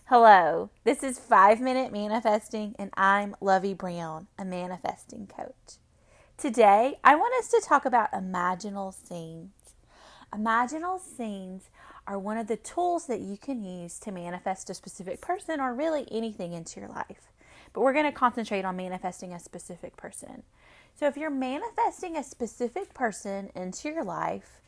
Hello, this is 5 Minute Manifesting, and I'm Lovey Brown, a manifesting coach. Today, I want us to talk about imaginal scenes. Imaginal scenes are one of the tools that you can use to manifest a specific person or really anything into your life. But we're going to concentrate on manifesting a specific person. So if you're manifesting a specific person into your life,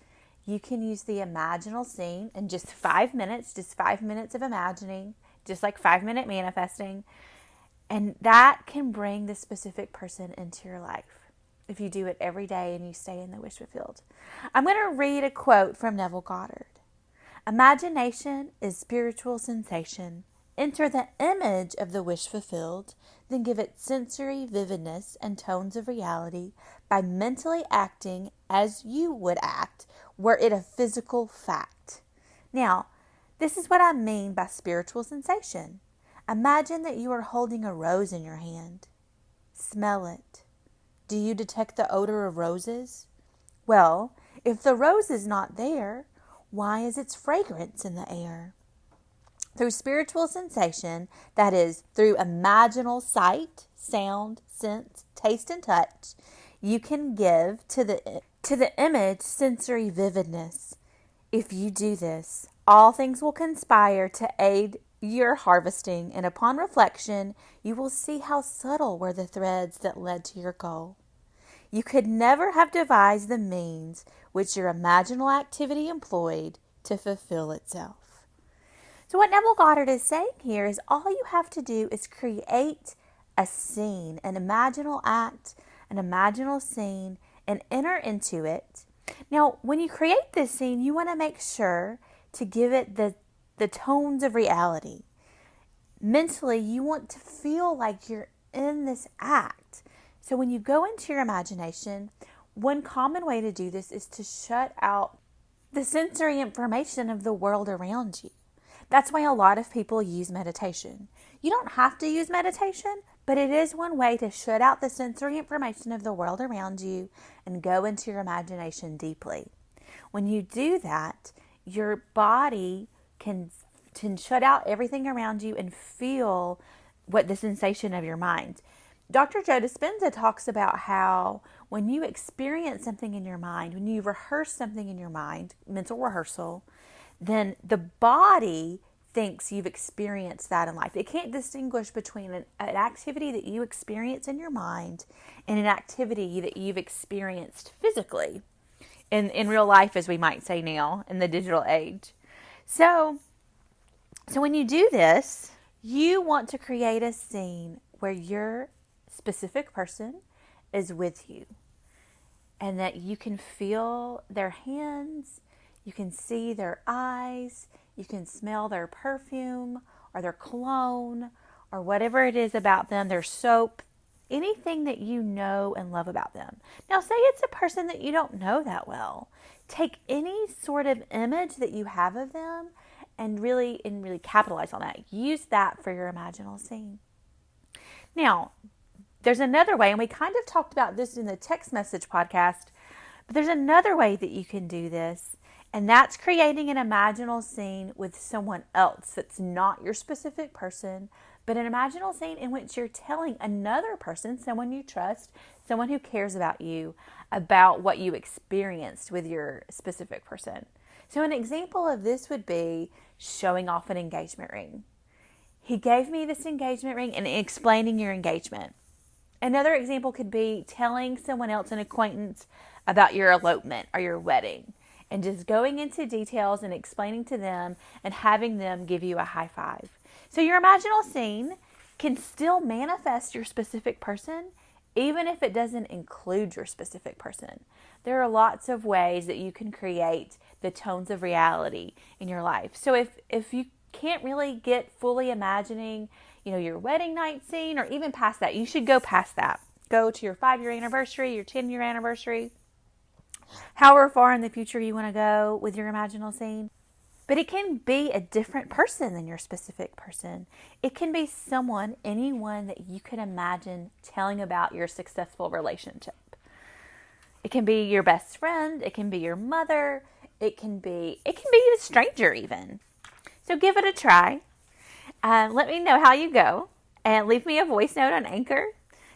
you can use the imaginal scene in just 5 minutes, just 5 minutes of imagining, just like 5 minute manifesting. And that can bring the specific person into your life if you do it every day and you stay in the wish fulfilled. I'm going to read a quote from Neville Goddard. Imagination is spiritual sensation. Enter the image of the wish fulfilled, then give it sensory vividness and tones of reality by mentally acting as you would act were it a physical fact. Now, this is what I mean by spiritual sensation. Imagine that you are holding a rose in your hand. Smell it. Do you detect the odor of roses? Well, if the rose is not there, why is its fragrance in the air? Through spiritual sensation, that is, through imaginal sight, sound, sense, taste, and touch, you can give to the image sensory vividness. If you do this, all things will conspire to aid your harvesting, and upon reflection, you will see how subtle were the threads that led to your goal. You could never have devised the means which your imaginal activity employed to fulfill itself. So what Neville Goddard is saying here is all you have to do is create a scene, an imaginal act, an imaginal scene, and enter into it. Now, when you create this scene, you want to make sure to give it the tones of reality. Mentally, you want to feel like you're in this act. So when you go into your imagination, one common way to do this is to shut out the sensory information of the world around you. That's why a lot of people use meditation. You don't have to use meditation, but it is one way to shut out the sensory information of the world around you and go into your imagination deeply. When you do that, your body can shut out everything around you and feel what the sensation of your mind. Dr. Joe Dispenza talks about how when you experience something in your mind, when you rehearse something in your mind, mental rehearsal, then the body thinks you've experienced that in life. It can't distinguish between an activity that you experience in your mind and an activity that you've experienced physically in real life, as we might say now, in the digital age. So when you do this, you want to create a scene where your specific person is with you and that you can feel their hands, you can see their eyes, you can smell their perfume or their cologne or whatever it is about them, their soap, anything that you know and love about them. Now, say it's a person that you don't know that well. Take any sort of image that you have of them and really capitalize on that. Use that for your imaginal scene. Now, there's another way, and we kind of talked about this in the text message podcast, but there's another way that you can do this. And that's creating an imaginal scene with someone else that's not your specific person, but an imaginal scene in which you're telling another person, someone you trust, someone who cares about you, about what you experienced with your specific person. So an example of this would be showing off an engagement ring. He gave me this engagement ring and explaining your engagement. Another example could be telling someone else, an acquaintance, about your elopement or your wedding. And just going into details and explaining to them and having them give you a high five. So your imaginal scene can still manifest your specific person, even if it doesn't include your specific person. There are lots of ways that you can create the tones of reality in your life. So if you can't really get fully imagining, your wedding night scene or even past that, you should go past that. Go to your 5-year anniversary, your 10-year anniversary. However far in the future you want to go with your imaginal scene. But it can be a different person than your specific person. It can be anyone that you can imagine telling about your successful relationship. It can be your best friend. It can be your mother. It can be a stranger even. So give it a try. Let me know how you go and leave me a voice note on Anchor.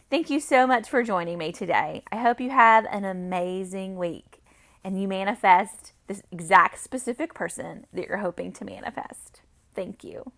Thank you so much for joining me today. I hope you have an amazing week and you manifest this exact specific person that you're hoping to manifest. Thank you.